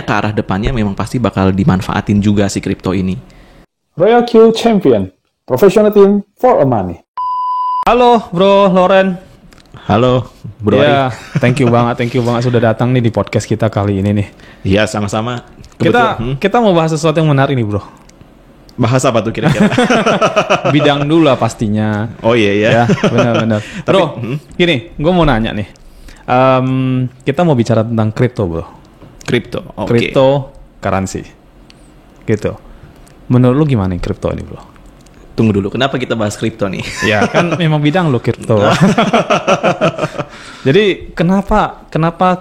ke arah depannya memang pasti bakal dimanfaatin juga si kripto ini. Royal Q Champion, professional team for a money. Halo Bro Loren. Halo Bro Ya, thank you banget sudah datang nih di podcast kita kali ini nih. Iya, sama-sama. Kita mau bahas sesuatu yang menarik nih Bro. Bahas apa tuh kira-kira? Bidang dulu lah pastinya. Oh iya ya. Ya, benar-benar. Bro, gini, gue mau nanya nih. Kita mau bicara tentang kripto Bro. Kripto, oke. Kripto currency, gitu. Menurut lu gimana nih kripto ini Bro? Tunggu dulu, kenapa kita bahas kripto nih? Ya kan memang bidang lu kripto. Jadi kenapa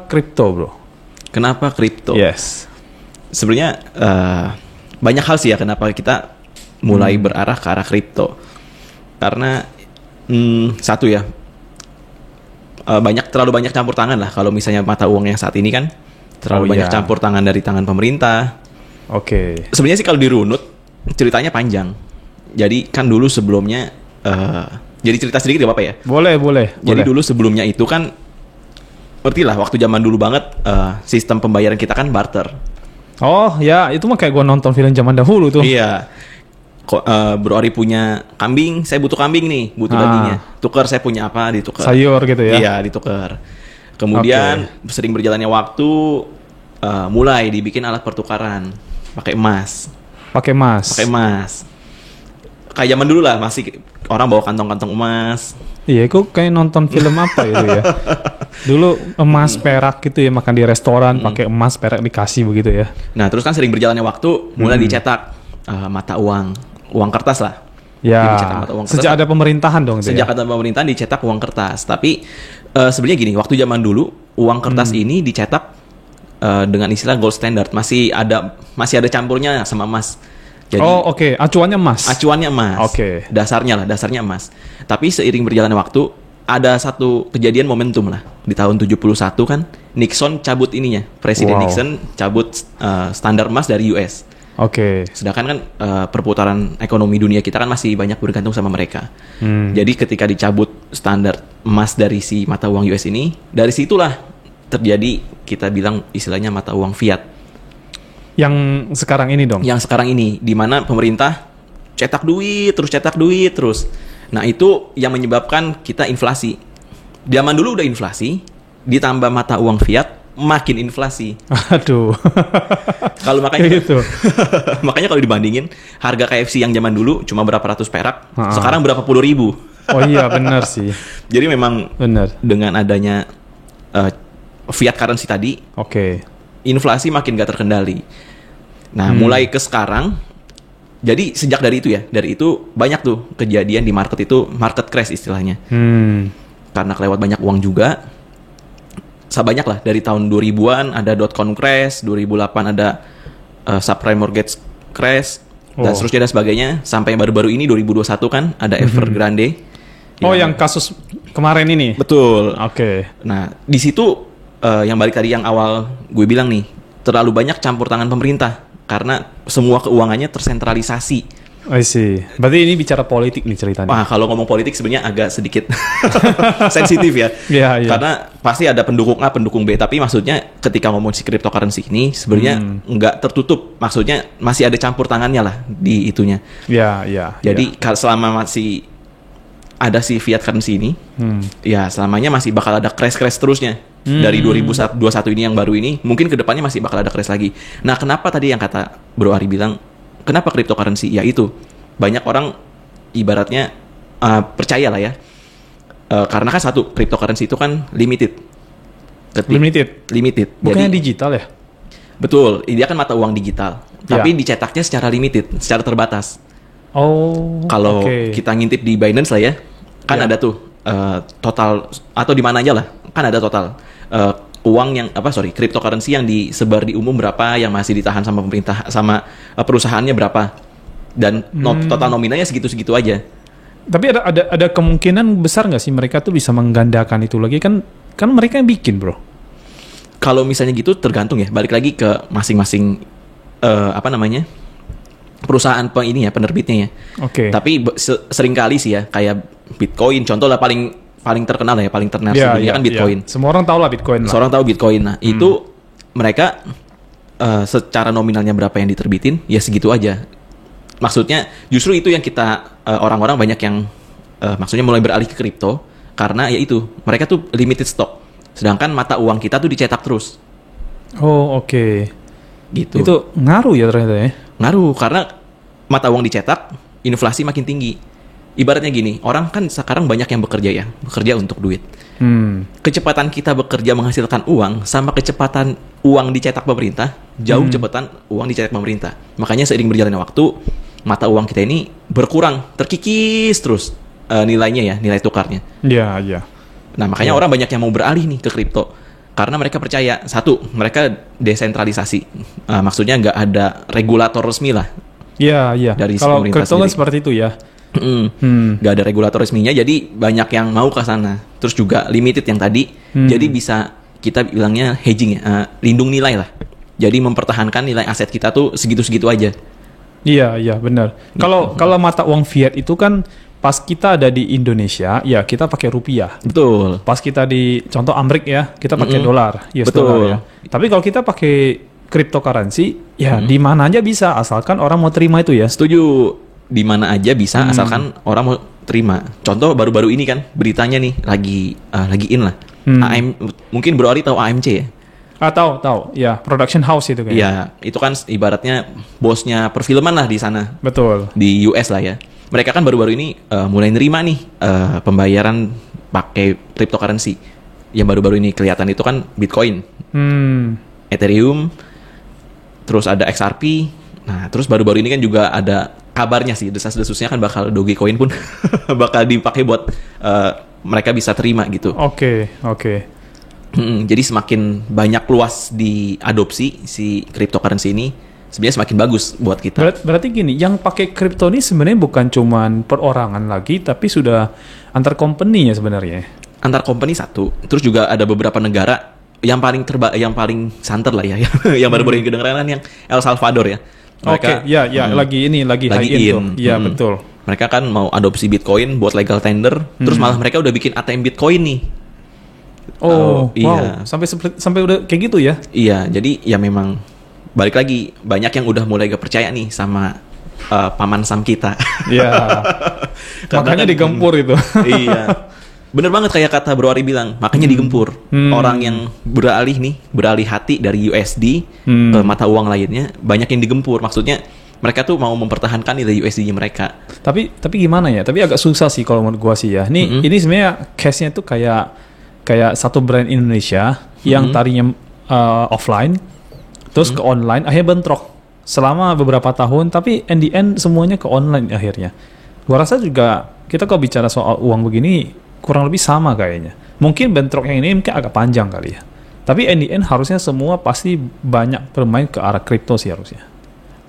kripto Bro? Kenapa kripto? Yes. Sebenarnya banyak hal sih ya kenapa kita mulai berarah ke arah kripto. Karena satu ya, terlalu banyak campur tangan lah kalau misalnya mata uang yang saat ini kan terlalu banyak campur tangan dari tangan pemerintah. Oke. Sebenarnya sih kalau dirunut ceritanya panjang. Jadi kan dulu sebelumnya jadi cerita sedikit gak apa-apa ya? Boleh. Jadi dulu sebelumnya itu kan ngerti lah waktu zaman dulu banget sistem pembayaran kita kan barter. Oh ya, itu mah kayak gue nonton film zaman dahulu tuh. Iya. Bro Ari punya kambing, saya butuh kambing nih, butuh dagingnya. Tukar, saya punya apa, ditukar. Sayur gitu ya? Iya, ditukar. Kemudian sering berjalannya waktu, mulai dibikin alat pertukaran pakai emas. Pakai emas. Kayak zaman dulu lah, masih orang bawa kantong-kantong emas. Iya, kok kayak nonton film apa itu ya? Dulu emas perak gitu ya, makan di restoran pakai emas perak dikasih begitu ya. Nah, terus kan sering berjalannya waktu, mulai dicetak mata uang kertas lah. Ya, Mata uang kertas. sejak ada pemerintahan dong. Sejak ada pemerintahan dicetak uang kertas. Tapi sebenarnya gini, waktu zaman dulu uang kertas ini dicetak dengan istilah gold standard, masih ada campurnya sama emas. Jadi, acuannya emas. Oke. Dasarnya emas. Tapi seiring berjalannya waktu, ada satu kejadian momentum lah. Di tahun 71 kan, Nixon cabut ininya. Presiden Nixon cabut standar emas dari US. Oke. Sedangkan kan perputaran ekonomi dunia kita kan masih banyak bergantung sama mereka. Jadi ketika dicabut standar emas dari si mata uang US ini, dari situlah terjadi kita bilang istilahnya mata uang fiat. Yang sekarang ini dong? Yang sekarang ini, di mana pemerintah cetak duit terus. Nah itu yang menyebabkan kita inflasi. Zaman dulu udah inflasi, ditambah mata uang fiat, makin inflasi. Aduh. Kalau makanya gitu. Makanya kalau dibandingin harga KFC yang zaman dulu cuma berapa ratus perak, sekarang berapa puluh ribu. Oh iya benar sih. Jadi memang dengan adanya fiat currency tadi, inflasi makin gak terkendali. Nah, mulai ke sekarang, jadi sejak dari itu banyak tuh kejadian di market itu, market crash istilahnya. Karena kelewat banyak uang juga. Banyak lah, dari tahun 2000-an ada .com crash, 2008 ada subprime mortgage crash, dan seterusnya dan sebagainya. Sampai yang baru-baru ini 2021 kan ada Evergrande. Yang kasus kemarin ini? Betul. Oke. Nah, di situ yang balik tadi yang awal gue bilang nih, terlalu banyak campur tangan pemerintah. Karena semua keuangannya tersentralisasi. I see. Berarti ini bicara politik nih ceritanya. Wah, kalau ngomong politik sebenarnya agak sedikit sensitif ya. Iya. Karena pasti ada pendukung A, pendukung B. Tapi maksudnya ketika ngomong si cryptocurrency ini sebenarnya nggak tertutup. Maksudnya masih ada campur tangannya lah di itunya. Iya. Jadi selama masih ada si fiat currency ini, ya selamanya masih bakal ada crash terusnya. Dari 2021 ini yang baru ini, mungkin kedepannya masih bakal ada crash lagi. Nah, kenapa tadi yang kata Bro Ari bilang, kenapa cryptocurrency? Ya itu, banyak orang ibaratnya percaya lah ya. Karena kan satu, cryptocurrency itu kan limited. Bukannya jadi, digital ya? Betul, dia kan mata uang digital. Tapi dicetaknya secara limited, secara terbatas. Kalau kita ngintip di Binance lah ya, kan ada tuh total, atau di mana aja lah, kan ada total uang yang cryptocurrency yang disebar di umum berapa, yang masih ditahan sama pemerintah sama perusahaannya berapa, dan total nominalnya segitu aja. Tapi ada kemungkinan besar nggak sih mereka tuh bisa menggandakan itu lagi, kan mereka yang bikin Bro. Kalau misalnya gitu tergantung ya, balik lagi ke masing-masing perusahaan penerbitnya ya. Tapi sering kali sih ya, kayak Bitcoin contoh lah, paling terkenal ya, paling terkenal kan Bitcoin. Semua orang tahu lah Bitcoin. Semua orang tahu Bitcoin. Nah, itu mereka secara nominalnya berapa yang diterbitin, ya segitu aja. Maksudnya justru itu yang kita orang-orang banyak yang maksudnya mulai beralih ke kripto karena ya itu mereka tuh limited stock. Sedangkan mata uang kita tuh dicetak terus. Oh, oke. Gitu. Itu ngaruh ya ternyata ya. Ngaruh karena mata uang dicetak, inflasi makin tinggi. Ibaratnya gini, orang kan sekarang banyak yang bekerja untuk duit. Kecepatan kita bekerja menghasilkan uang sama kecepatan uang dicetak pemerintah jauh kecepatan uang dicetak pemerintah. Makanya seiring berjalannya waktu, mata uang kita ini berkurang, terkikis terus nilainya ya, nilai tukarnya. Iya, iya. Nah, makanya orang banyak yang mau beralih nih ke kripto. Karena mereka percaya, satu, mereka desentralisasi. Maksudnya nggak ada regulator resmi lah. Iya, iya. Dari kalau pemerintah kripto kan sendiri. seperti itu ya. Nggak ada regulator resminya, jadi banyak yang mau ke sana. Terus juga limited yang tadi, jadi bisa kita bilangnya hedging ya, lindung nilai lah. Jadi mempertahankan nilai aset kita tuh segitu-segitu aja. Iya, iya, benar. Kalau mata uang fiat itu kan pas kita ada di Indonesia, ya kita pakai rupiah. Betul. Pas kita di contoh Amrik ya, kita pakai dolar, US Betul. dollar ya. Tapi kalau kita pakai cryptocurrency, ya di mana aja bisa asalkan orang mau terima itu ya. Setuju. Di mana aja bisa asalkan orang mau terima. Contoh baru-baru ini kan beritanya nih lagi in lah. Mungkin Bro Ari tahu AMC ya? Tahu. Ya, production house itu kayaknya. Iya, itu kan ibaratnya bosnya perfilman lah di sana. Betul. Di US lah ya. Mereka kan baru-baru ini mulai nerima nih pembayaran pakai cryptocurrency. Yang baru-baru ini kelihatan itu kan Bitcoin, Ethereum, terus ada XRP. Nah, terus baru-baru ini kan juga ada kabarnya sih, desas-desusnya kan bakal Dogecoin pun bakal dipakai buat mereka bisa terima gitu. Oke. Jadi semakin banyak luas diadopsi si cryptocurrency ini, sebenarnya semakin bagus buat kita. Berarti gini, yang pakai kripto ini sebenarnya bukan cuman perorangan lagi, tapi sudah antar company ya sebenarnya. Antar company satu, terus juga ada beberapa negara yang paling santer lah ya, yang baru-baru ini kedengeran yang El Salvador ya. Oke, ya, lagi high in tuh. Iya, betul. Mereka kan mau adopsi Bitcoin buat legal tender, terus malah mereka udah bikin ATM Bitcoin nih. Oh, wow. Iya. Sampai udah kayak gitu ya? Iya, jadi ya memang balik lagi banyak yang udah mulai gak percaya nih sama paman Sam kita. Iya. Makanya digempur itu. Iya. Bener banget kayak kata Bro Ari bilang, makanya digempur. Orang yang beralih hati dari USD ke mata uang lainnya, banyak yang digempur. Maksudnya mereka tuh mau mempertahankan nilai USD-nya mereka. Tapi gimana ya? Tapi agak susah sih kalau menurut gua sih ya. Ini sebenarnya case-nya tuh kayak satu brand Indonesia yang tadinya offline, terus ke online, akhirnya bentrok selama beberapa tahun. Tapi in the end semuanya ke online akhirnya. Gua rasa juga kita kalau bicara soal uang begini kurang lebih sama kayaknya. Mungkin bentrok yang ini mungkin agak panjang kali ya. Tapi in the end harusnya semua pasti banyak bermain ke arah kripto sih harusnya.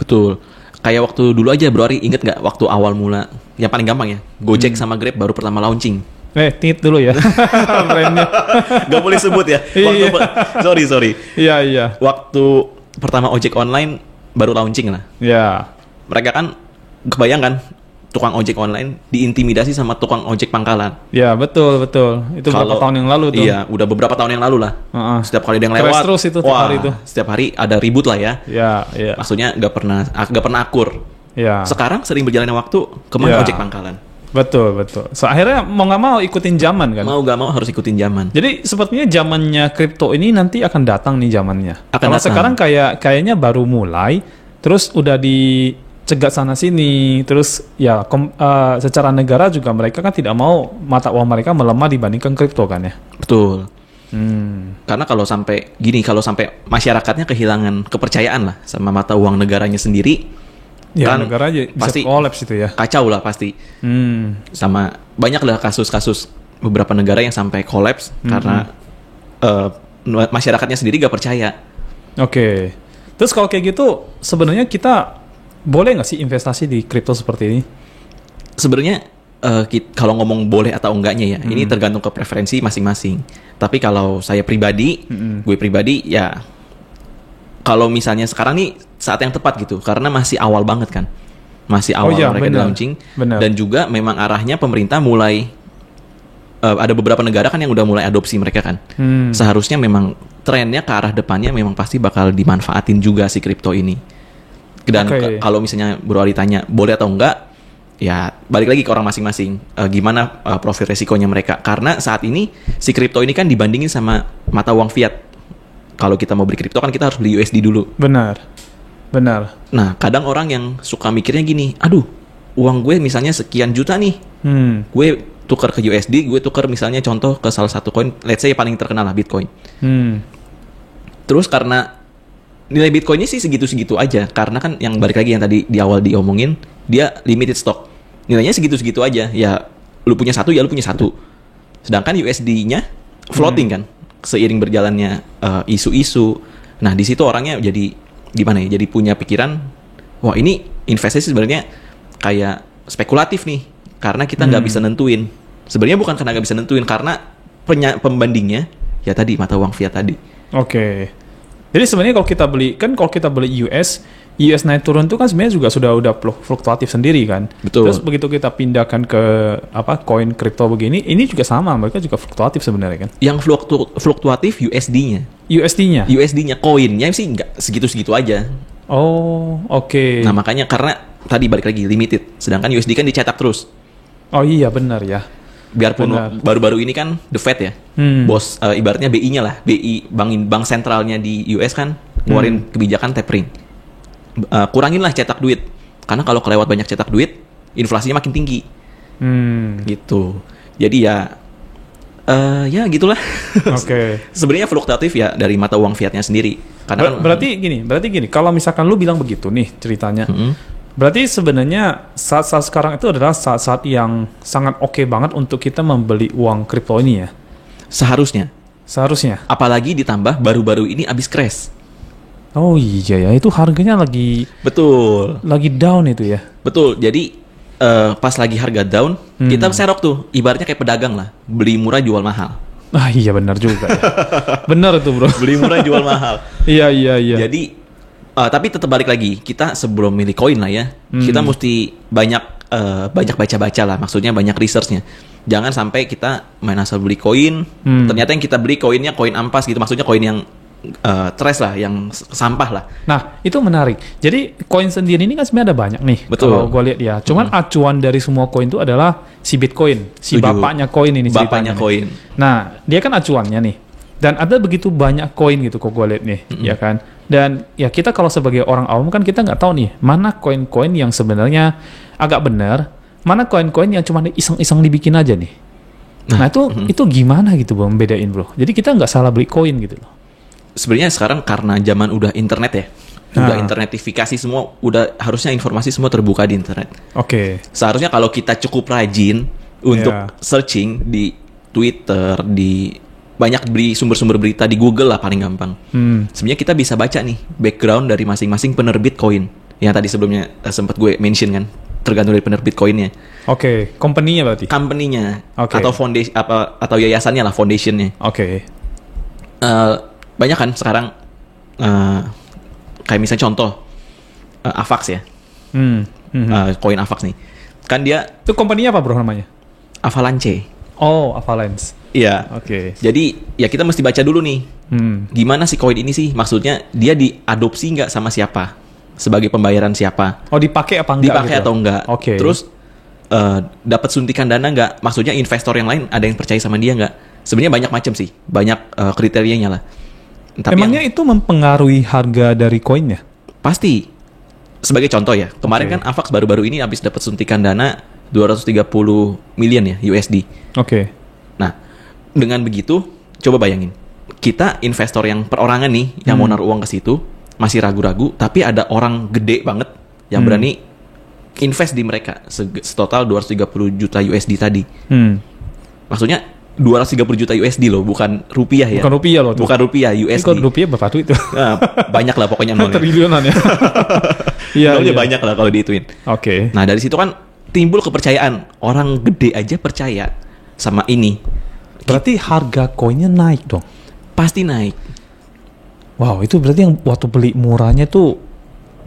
Betul. Kayak waktu dulu aja Bro Ari, inget nggak waktu awal mula, yang paling gampang ya, Gojek sama Grab baru pertama launching. Tit dulu ya. Brandnya. Gak boleh sebut ya. Sorry. Iya. Waktu pertama ojek online baru launching lah. Iya. Mereka kan kebayang kan, tukang ojek online diintimidasi sama tukang ojek pangkalan. Ya, betul. Itu beberapa tahun yang lalu tuh. Iya, udah beberapa tahun yang lalu lah. Setiap kali ada yang lewat, terus itu hari itu. Setiap hari ada ribut lah ya. Iya. Maksudnya nggak pernah akur. Iya. Sekarang sering berjalannya waktu, kemana ojek pangkalan? Betul. So, akhirnya mau nggak mau ikutin zaman kan? Mau nggak mau harus ikutin zaman. Jadi sepertinya zamannya kripto ini nanti akan datang nih zamannya. Kalau sekarang kayaknya baru mulai, terus udah cegat sana sini, terus ya secara negara juga mereka kan tidak mau mata uang mereka melemah dibandingkan kripto kan ya. Betul. Karena kalau sampai masyarakatnya kehilangan kepercayaan lah sama mata uang negaranya sendiri, ya kan negara aja pasti bisa kolaps itu ya. Kacau lah pasti. Sama banyak lah kasus-kasus beberapa negara yang sampai kolaps karena masyarakatnya sendiri gak percaya. Oke. Terus kalau kayak gitu sebenarnya kita boleh nggak sih investasi di kripto seperti ini? Sebenarnya kalau ngomong boleh atau enggaknya ya, ini tergantung ke preferensi masing-masing. Tapi kalau saya pribadi, gue pribadi ya, kalau misalnya sekarang nih saat yang tepat gitu, karena masih awal banget kan, masih awal mereka launching, dan juga memang arahnya pemerintah mulai ada beberapa negara kan yang udah mulai adopsi mereka kan. Seharusnya memang trennya ke arah depannya memang pasti bakal dimanfaatin juga si kripto ini. Dan kalau misalnya Bro Ali tanya boleh atau enggak, ya balik lagi ke orang masing-masing. Gimana profil resikonya mereka? Karena saat ini si kripto ini kan dibandingin sama mata uang fiat. Kalau kita mau beli kripto kan kita harus beli USD dulu. Benar. Nah, kadang orang yang suka mikirnya gini, aduh, uang gue misalnya sekian juta nih, gue tukar ke USD, gue tukar misalnya contoh ke salah satu koin, let's say paling terkenal lah Bitcoin. Terus karena nilai Bitcoinnya sih segitu-segitu aja, karena kan yang balik lagi yang tadi di awal diomongin, dia limited stock, nilainya segitu-segitu aja. Ya, lu punya satu, ya lu punya satu. Sedangkan USD-nya floating kan, seiring berjalannya isu-isu. Nah, di situ orangnya jadi gimana ya? Jadi punya pikiran, wah ini investasi sebenarnya kayak spekulatif nih, karena kita nggak bisa nentuin. Sebenarnya bukan karena nggak bisa nentuin, karena pembandingnya ya tadi mata uang fiat tadi. Oke. Jadi sebenarnya kalau kita beli US naik turun itu kan sebenarnya juga udah fluktuatif sendiri kan. Betul. Terus begitu kita pindahkan ke koin kripto begini, ini juga sama, mereka juga fluktuatif sebenarnya kan. Yang fluktuatif USD-nya. USD-nya koinnya sih nggak segitu-segitu aja. Oh, oke. Nah, makanya karena tadi balik lagi limited, sedangkan USD kan dicetak terus. Oh iya, benar ya. Biarpun baru-baru ini kan The Fed ya, bos ibaratnya BI-nya lah, BI bank sentralnya di US kan ngeluarin kebijakan tapering, kuranginlah cetak duit, karena kalau kelewat banyak cetak duit, inflasinya makin tinggi, gitu. Jadi ya gitulah. Oke. Sebenarnya fluktuatif ya dari mata uang fiatnya sendiri. Karena berarti gini, kalau misalkan lu bilang begitu nih ceritanya. Berarti sebenarnya saat-saat sekarang itu adalah saat-saat yang sangat oke banget untuk kita membeli uang kripto ini ya? Seharusnya. Apalagi ditambah baru-baru ini abis crash. Oh iya ya, itu harganya lagi... Betul. Lagi down itu ya? Betul, jadi pas lagi harga down, kita serok tuh, ibaratnya kayak pedagang lah, beli murah jual mahal. Ah iya benar juga ya. Benar itu bro. Beli murah jual mahal. Iya. Jadi tapi tetap balik lagi, kita sebelum milih koin lah ya, kita mesti banyak baca-baca lah, maksudnya banyak researchnya. Jangan sampai kita main asal beli koin, ternyata yang kita beli koinnya koin ampas gitu, maksudnya koin yang trash lah, yang sampah lah. Nah itu menarik. Jadi koin sendiri ini kan sebenarnya ada banyak nih. Betul. Kalau gue lihat ya, cuman acuan dari semua koin itu adalah si Bitcoin, si bapaknya koin ini ceritanya. Bapaknya koin. Nah dia kan acuannya nih. Dan ada begitu banyak koin gitu kok gue lihat nih, ya kan. Dan ya kita kalau sebagai orang awam kan kita nggak tahu nih mana koin-koin yang sebenarnya agak benar, mana koin-koin yang cuma iseng-iseng dibikin aja nih. Nah itu gimana gitu bro, membedain bro. Jadi kita nggak salah beli koin gitu loh. Sebenarnya sekarang karena zaman udah internet ya, udah internetifikasi semua, udah harusnya informasi semua terbuka di internet. Oke. Seharusnya kalau kita cukup rajin untuk searching di Twitter, di banyak beri sumber-sumber berita di Google lah paling gampang. Sebenarnya kita bisa baca nih background dari masing-masing penerbit koin. Yang tadi sebelumnya sempat gue mention kan, tergantung dari penerbit koinnya. Oke, company-nya berarti. Company-nya atau foundation atau yayasannya lah, foundation-nya. Oke. Banyak kan sekarang kayak misalnya contoh Avax ya. Koin Avax nih. Kan dia itu company-nya apa bro namanya? Avalanche. Oh, Avalanche. Iya. Oke. Jadi ya kita mesti baca dulu nih. Gimana sih koin ini sih? Maksudnya dia diadopsi nggak sama siapa? Sebagai pembayaran siapa? Oh, dipakai apa enggak? Dipakai gitu? atau enggak? Oke. Terus dapat suntikan dana nggak? Maksudnya investor yang lain ada yang percaya sama dia nggak? Sebenarnya banyak macam sih, banyak kriterianya lah. Tapi emangnya itu mempengaruhi harga dari koinnya? Pasti. Sebagai contoh ya, kemarin kan Avax baru-baru ini habis dapat suntikan dana 230 million ya USD. Oke. Nah, dengan begitu, coba bayangin, kita investor yang perorangan nih, yang mau naruh uang ke situ, masih ragu-ragu, tapi ada orang gede banget yang berani invest di mereka, setotal 230 juta USD tadi. Maksudnya 230 juta USD loh, bukan rupiah ya. Bukan rupiah loh tuh. Bukan rupiah, USD. Kalau rupiah berapa duit itu? Nah, banyak lah pokoknya nolnya. Triliunan ya. Nolnya banyak lah kalau dihituin. Oke. Nah, dari situ kan timbul kepercayaan. Orang gede aja percaya sama ini. Berarti harga koinnya naik dong? Pasti naik. Wow, itu berarti yang waktu beli murahnya tuh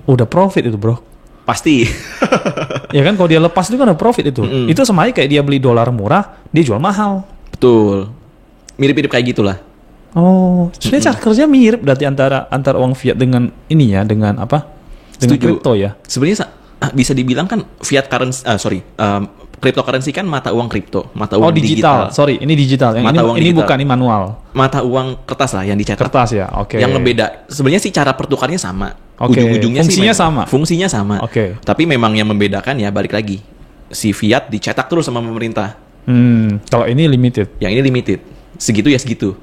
udah profit itu bro? Pasti. Ya kan kalau dia lepas itu kan udah profit itu. Itu sama aja kayak dia beli dolar murah, dia jual mahal. Betul. Mirip-mirip kayak gitulah. Oh, sebenarnya cara kerja mirip berarti antara uang fiat dengan ini ya, dengan apa? Dengan kripto ya. Sebenarnya bisa dibilang kan fiat currency, cryptocurrency kan mata uang kripto, mata uang digital. Sorry, ini digital. Yang ini bukan, ini manual. Mata uang kertas lah yang dicetak. Kertas ya, oke. Yang beda, sebenarnya sih cara pertukarnya sama. Ujung-ujungnya fungsinya sama. Oke. Tapi memang yang membedakan ya balik lagi, si fiat dicetak terus sama pemerintah. Kalau ini limited. Yang ini limited. Segitu ya segitu.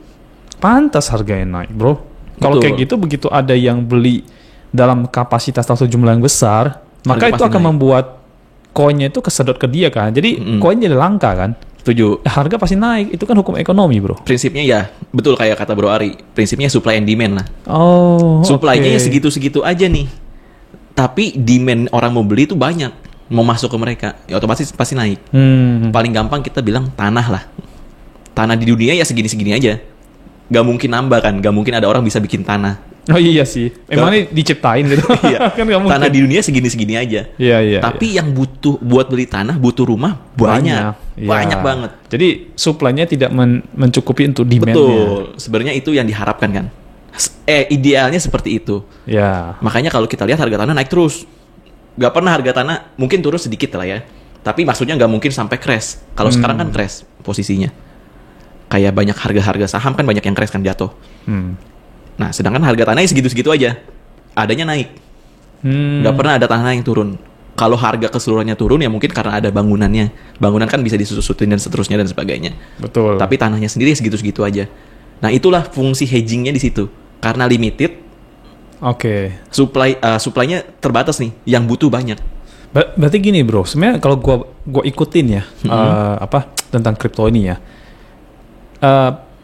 Pantas harganya naik, bro. Kalau kayak gitu, begitu ada yang beli dalam kapasitas atau jumlah yang besar, maka itu akan membuat koinnya itu kesedot ke dia kan. Jadi koin jadi langka kan. Setuju. Harga pasti naik. Itu kan hukum ekonomi, bro. Prinsipnya ya, betul kayak kata Bro Ari. Prinsipnya supply and demand lah. Oh, supply-nya ya segitu-segitu aja nih. Tapi demand orang mau beli itu banyak. Mau masuk ke mereka, ya otomatis pasti naik. Paling gampang kita bilang tanah lah. Tanah di dunia ya segini-segini aja. Gak mungkin nambah kan. Gak mungkin ada orang bisa bikin tanah. Oh iya sih. Emang ini diciptain gitu. Iya. Kan gak mungkin. Tanah di dunia segini-segini aja. Iya. Tapi yang butuh buat beli tanah, butuh rumah banyak. Banyak banget. Jadi supply-nya tidak mencukupi untuk demand-nya. Betul. Sebenarnya itu yang diharapkan kan. Idealnya seperti itu. Ya. Makanya kalau kita lihat harga tanah naik terus. Gak pernah harga tanah mungkin turun sedikit lah ya. Tapi maksudnya gak mungkin sampai crash. Kalau sekarang kan crash posisinya. Kayak banyak harga-harga saham kan banyak yang crash kan jatuh. Nah, sedangkan harga tanahnya segitu-segitu aja. Adanya naik. Nggak pernah ada tanah yang turun. Kalau harga keseluruhannya turun ya mungkin karena ada bangunannya. Bangunan kan bisa disusutin dan seterusnya dan sebagainya. Betul. Tapi tanahnya sendiri segitu-segitu aja. Nah, itulah fungsi hedgingnya di situ. Karena limited. Oke. Supply-nya terbatas nih. Yang butuh banyak. Berarti gini, bro. Sebenarnya kalau gua ikutin ya tentang kripto ini ya.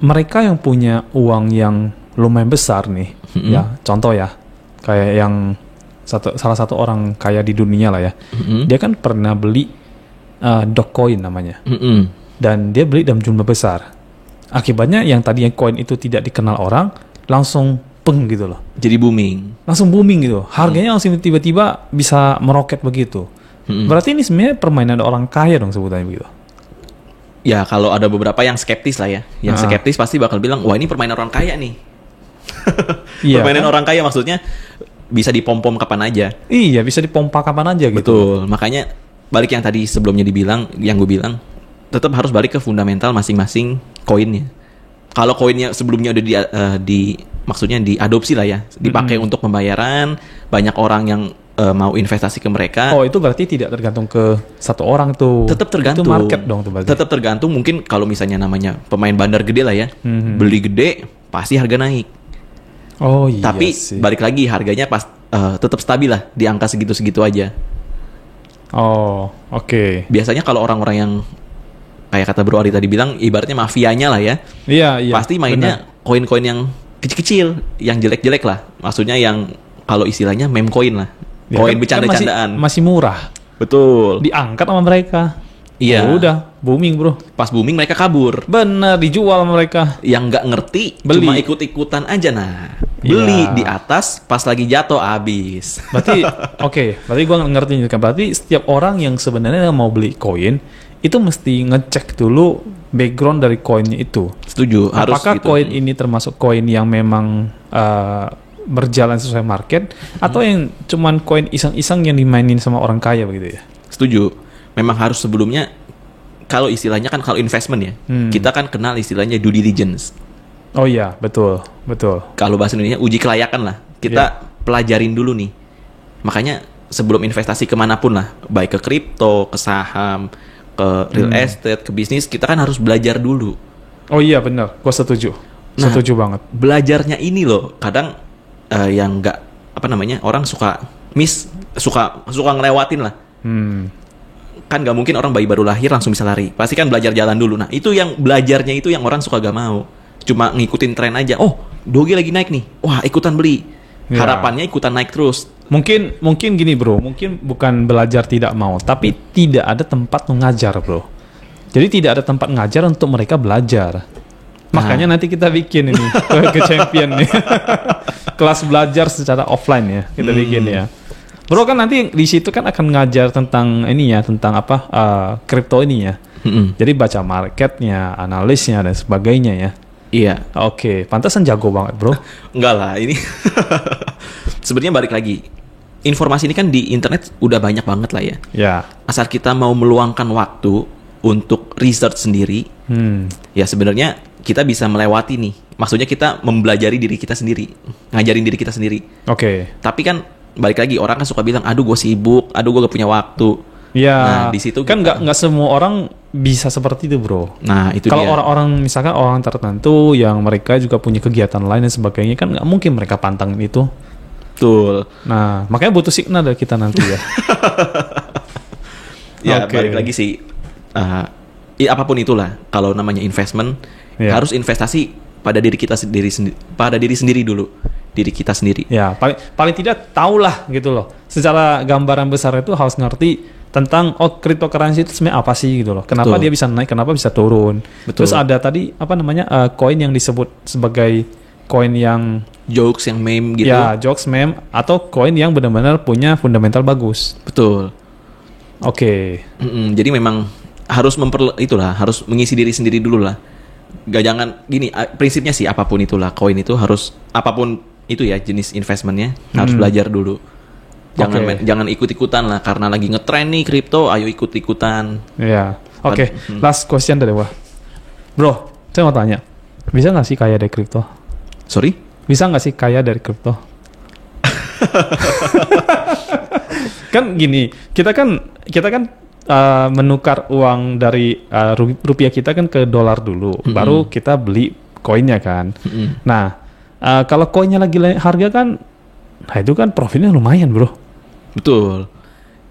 Mereka yang punya uang yang lumayan besar nih, ya contoh ya, kayak yang salah satu orang kaya di dunia lah ya, dia kan pernah beli Dogecoin namanya, dan dia beli dalam jumlah besar. Akibatnya yang tadinya koin itu tidak dikenal orang, langsung peng gitu loh. Jadi booming. Langsung booming gitu, harganya langsung tiba-tiba bisa meroket begitu. Berarti ini sebenarnya permainan orang kaya dong sebutannya begitu. Ya kalau ada beberapa yang skeptis lah ya, yang skeptis pasti bakal bilang, wah ini permainan orang kaya nih. Permainan orang kaya maksudnya bisa dipom-pom kapan aja. Iya, bisa dipompa kapan aja gitu. Betul, makanya balik yang tadi sebelumnya yang gue bilang, tetap harus balik ke fundamental masing-masing koinnya. Kalau koinnya sebelumnya udah maksudnya diadopsi lah ya, dipakai untuk pembayaran, banyak orang yang mau investasi ke mereka. Oh, itu berarti tidak tergantung ke satu orang tuh. Tetap tergantung. Itu market dong tuh berarti. Tetap tergantung, mungkin kalau misalnya namanya pemain bandar gede lah ya, beli gede pasti harga naik. Oh iya. Tapi sih. balik lagi harganya tetap stabil lah di angka segitu-segitu aja. Oh, oke. Biasanya kalau orang-orang yang kayak kata Bro Ari tadi bilang, ibaratnya mafianya lah ya. Iya. Pasti mainnya koin-koin yang kecil-kecil, yang jelek-jelek lah. Maksudnya yang kalau istilahnya meme coin lah. Koin bercanda-candaan. Masih murah. Betul. Diangkat sama mereka. Iya. Udah, booming bro. Pas booming mereka kabur. Bener, dijual sama mereka. Yang nggak ngerti, cuma ikut-ikutan aja nah. Beli di atas, pas lagi jatuh habis. Berarti, berarti gue ngerti kan. Berarti setiap orang yang sebenarnya mau beli koin, itu mesti ngecek dulu background dari koinnya itu. Setuju. Apakah koin ini termasuk koin yang memang berjalan sesuai market, atau yang cuman koin iseng-iseng yang dimainin sama orang kaya begitu ya? Setuju. Memang harus sebelumnya, kalau istilahnya kan kalau investment ya, kita kan kenal istilahnya due diligence. Oh iya, betul. Kalau bahasa Indonesia uji kelayakan lah. Kita pelajarin dulu nih. Makanya sebelum investasi kemanapun lah, baik ke kripto, ke saham, ke real estate, ke bisnis, kita kan harus belajar dulu. Oh iya benar, gue setuju. Setuju banget. Belajarnya ini loh, kadang yang nggak orang suka ngelewatin lah. Kan nggak mungkin orang bayi baru lahir langsung bisa lari. Pasti kan belajar jalan dulu. Nah itu yang belajarnya itu yang orang suka gak mau. Cuma ngikutin tren aja. Oh, Doge lagi naik nih. Wah, ikutan beli. Harapannya ikutan naik terus. Mungkin gini bro. Mungkin bukan belajar tidak mau, tapi tidak ada tempat mengajar bro. Jadi tidak ada tempat ngajar untuk mereka belajar. Makanya nanti kita bikin ini ke champion nih. Kelas belajar secara offline ya. Kita bikin ya. Bro kan nanti di situ kan akan ngajar tentang ini ya, tentang kripto ini ya. Jadi baca marketnya, analisnya dan sebagainya ya. Iya. Oke, pantasan jago banget bro. Enggak lah, ini sebenarnya balik lagi. Informasi ini kan di internet udah banyak banget lah ya. Ya. Asal kita mau meluangkan waktu untuk research sendiri, ya sebenarnya kita bisa melewati nih. Maksudnya kita mempelajari diri kita sendiri, ngajarin diri kita sendiri. Oke. Tapi kan balik lagi, orang kan suka bilang, aduh gue sibuk, aduh gue gak punya waktu. Ya. Nah di situ kan nggak semua orang bisa seperti itu bro. Nah itu kalau dia. orang-orang misalkan orang tertentu yang mereka juga punya kegiatan lain dan sebagainya, kan nggak mungkin mereka pantangin itu. Betul. Nah makanya butuh signal dari kita nanti ya. Ya balik lagi sih, ya, apapun itulah, kalau namanya investment harus investasi pada diri kita pada diri sendiri dulu, diri kita sendiri. Ya paling tidak tahulah gitu loh. Secara gambaran besar itu harus ngerti tentang cryptocurrency itu sebenarnya apa sih gitu loh. Kenapa dia bisa naik, kenapa bisa turun. Betul. Terus ada tadi apa namanya koin yang disebut sebagai koin yang jokes, yang meme gitu. Ya, jokes, meme, atau koin yang benar-benar punya fundamental bagus. Betul. Oke. Jadi memang harus harus mengisi diri sendiri dulu lah. Gak jangan gini, prinsipnya sih apapun itulah, koin itu harus, apapun itu ya jenis investmentnya, harus belajar dulu. Jangan ikut-ikutan lah, karena lagi ngetrend nih kripto, ayo ikut-ikutan. Iya. Oke. Last question dari gua. Bro, saya mau tanya, bisa nggak sih kaya dari kripto? Sorry? Bisa nggak sih kaya dari kripto? Kan gini, kita kan menukar uang dari rupiah kita kan ke dolar dulu, baru kita beli koinnya kan. Nah, kalau koinnya lagi harga kan, nah itu kan profitnya lumayan bro. Betul.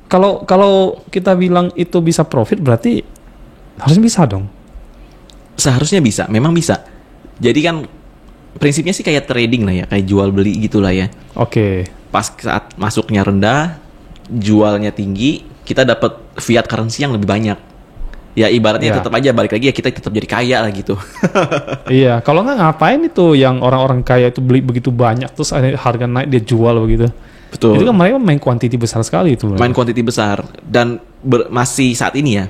Kalau kita bilang itu bisa profit, berarti harusnya bisa dong. Seharusnya bisa, memang bisa. Jadi kan prinsipnya sih kayak trading lah ya, kayak jual beli gitulah ya. Oke. Pas saat masuknya rendah, jualnya tinggi, kita dapat fiat currency yang lebih banyak. Ya ibaratnya tetap aja balik lagi ya, kita tetap jadi kaya lah gitu. Iya, kalau nggak ngapain itu yang orang-orang kaya itu beli begitu banyak terus harga naik dia jual begitu. Betul. Itu kan mereka main kuantiti besar sekali itu. Main kuantiti besar dan masih saat ini ya.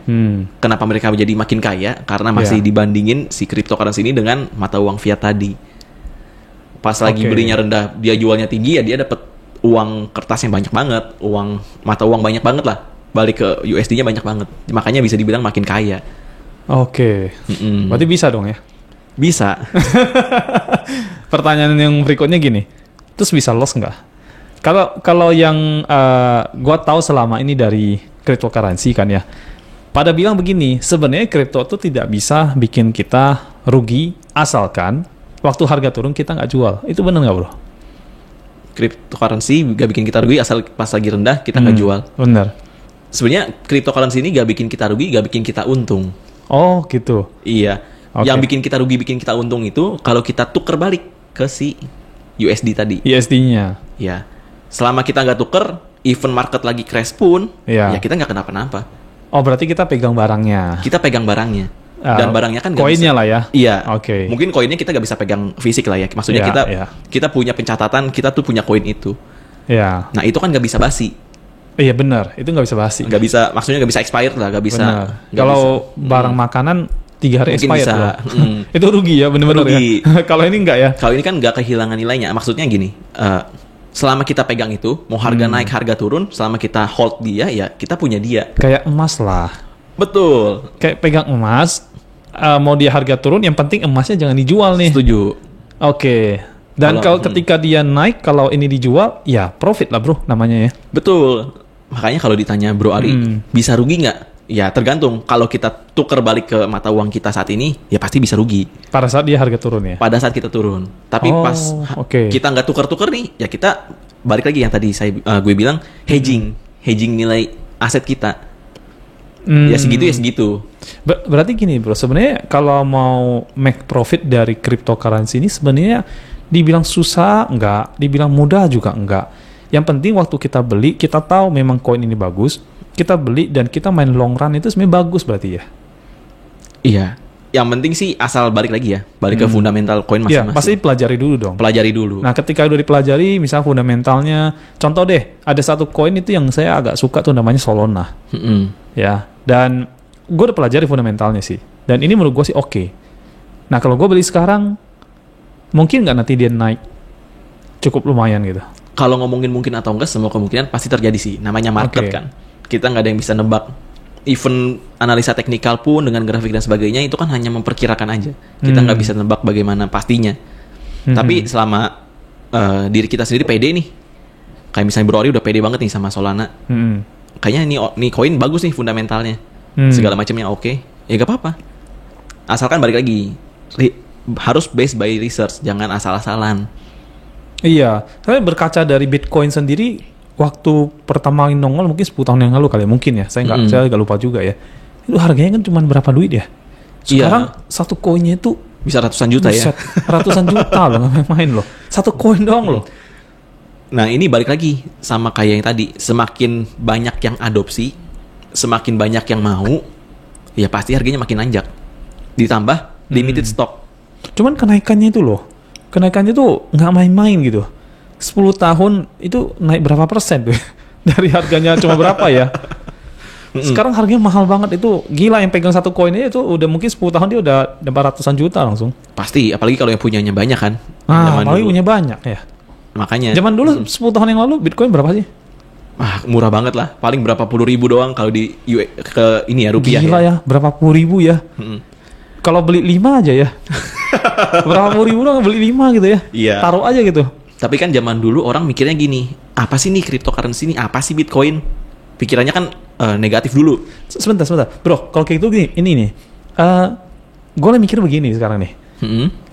Kenapa mereka jadi makin kaya? Karena masih dibandingin si cryptocurrency ini dengan mata uang fiat tadi. Pas lagi belinya rendah, dia jualnya tinggi ya, dia dapat uang kertas yang banyak banget, mata uang banyak banget lah. Balik ke USD-nya banyak banget. Makanya bisa dibilang makin kaya. Oke. Berarti bisa dong ya? Bisa. Pertanyaan yang berikutnya gini. Terus bisa loss nggak? Kalau yang gua tahu selama ini dari cryptocurrency kan ya. Pada bilang begini, sebenarnya kripto itu tidak bisa bikin kita rugi asalkan waktu harga turun kita nggak jual. Itu benar nggak bro? Cryptocurrency nggak bikin kita rugi asal pas lagi rendah kita nggak jual. Benar. Sebenarnya cryptocurrency ini gak bikin kita rugi, gak bikin kita untung. Oh gitu. Iya. Yang bikin kita rugi, bikin kita untung itu kalau kita tuker balik ke si USD tadi. USD-nya. Ya. Selama kita nggak tuker, even market lagi crash pun, ya kita nggak kenapa-napa. Oh berarti kita pegang barangnya. Kita pegang barangnya. Dan barangnya kan koinnya lah ya. Iya. Oke. Mungkin koinnya kita nggak bisa pegang fisik lah ya. Maksudnya kita punya pencatatan, kita tuh punya koin itu. Iya. Nah itu kan nggak bisa basi. Iya benar, itu nggak bisa basi. Nggak bisa, maksudnya nggak bisa expired lah, nggak bisa. Kalau barang makanan 3 hari mungkin expired bisa. Itu rugi ya, benar-benar ya. Kalau ini nggak ya? Kalau ini kan nggak kehilangan nilainya. Maksudnya gini, selama kita pegang itu, mau harga naik, harga turun, selama kita hold dia, ya kita punya dia. Kayak emas lah. Betul. Kayak pegang emas, mau dia harga turun, yang penting emasnya jangan dijual nih. Setuju. Oke. Dan kalau ketika dia naik, kalau ini dijual, ya profit lah bro, namanya ya. Betul. Makanya kalau ditanya Bro Ari, bisa rugi nggak? Ya tergantung. Kalau kita tuker balik ke mata uang kita saat ini, ya pasti bisa rugi. Pada saat dia harga turun ya? Pada saat kita turun. Tapi pas kita nggak tuker-tuker nih, ya kita balik lagi yang tadi gue bilang, hedging nilai aset kita. Ya segitu. Berarti gini bro, sebenarnya kalau mau make profit dari cryptocurrency ini sebenarnya dibilang susah enggak, dibilang mudah juga enggak. Yang penting waktu kita beli, kita tahu memang koin ini bagus, kita beli dan kita main long run itu sebenarnya bagus berarti ya? Iya. Yang penting sih asal balik lagi ya, balik ke fundamental koin masing-masing. Iya, pasti pelajari dulu dong. Pelajari dulu. Nah, ketika udah dipelajari, misal fundamentalnya, contoh deh, ada satu koin itu yang saya agak suka tuh namanya Solana. Ya, dan gue udah pelajari fundamentalnya sih. Dan ini menurut gue sih oke. Nah kalau gue beli sekarang, mungkin nggak nanti dia naik cukup lumayan gitu? Kalau ngomongin mungkin atau enggak, semua kemungkinan pasti terjadi sih. Namanya market kan. Kita nggak ada yang bisa nebak. Even analisa teknikal pun dengan grafik dan sebagainya itu kan hanya memperkirakan aja. Kita nggak bisa nebak bagaimana pastinya. Tapi selama diri kita sendiri pede nih. Kayak misalnya Bro Ori udah pede banget nih sama Solana. Kayaknya nih koin bagus nih fundamentalnya. Segala macamnya oke. Ya gak apa-apa. Asalkan balik lagi. Harus based by research. Jangan asal-asalan. Iya. Saya berkaca dari Bitcoin sendiri. Waktu pertama nongol mungkin 10 tahun yang lalu kali ya. Mungkin ya. Saya nggak lupa juga ya. Itu harganya kan cuma berapa duit ya. Sekarang satu koinnya itu bisa ratusan juta ya. Ratusan juta loh. Nggak main loh. Satu koin doang loh. Nah ini balik lagi sama kayak yang tadi. Semakin banyak yang adopsi, semakin banyak yang mau, ya pasti harganya makin nanjak. Ditambah limited stock. Cuman kenaikannya itu loh. Kenaikannya tuh nggak main-main gitu. 10 tahun itu naik berapa persen tuh? Dari harganya cuma berapa ya? Sekarang harganya mahal banget itu. Gila yang pegang satu koinnya itu udah mungkin 10 tahun dia udah ratusan juta langsung. Pasti, apalagi kalau yang punyanya banyak kan. Apalagi punya banyak ya. Makanya. Zaman dulu 10 tahun yang lalu Bitcoin berapa sih? Murah banget lah. Paling berapa puluh ribu doang kalau di ke ini ya rupiah. Gila ya, berapa puluh ribu ya. Kalau beli 5 aja ya. Berapa puluh ribu doang beli 5 gitu ya. Iya. Taruh aja gitu. Tapi kan zaman dulu orang mikirnya gini, apa sih nih cryptocurrency ini? Apa sih Bitcoin? Pikirannya kan negatif dulu. Sebentar. Bro, kalau kayak gitu gini, ini nih. Gue mikir begini sekarang nih.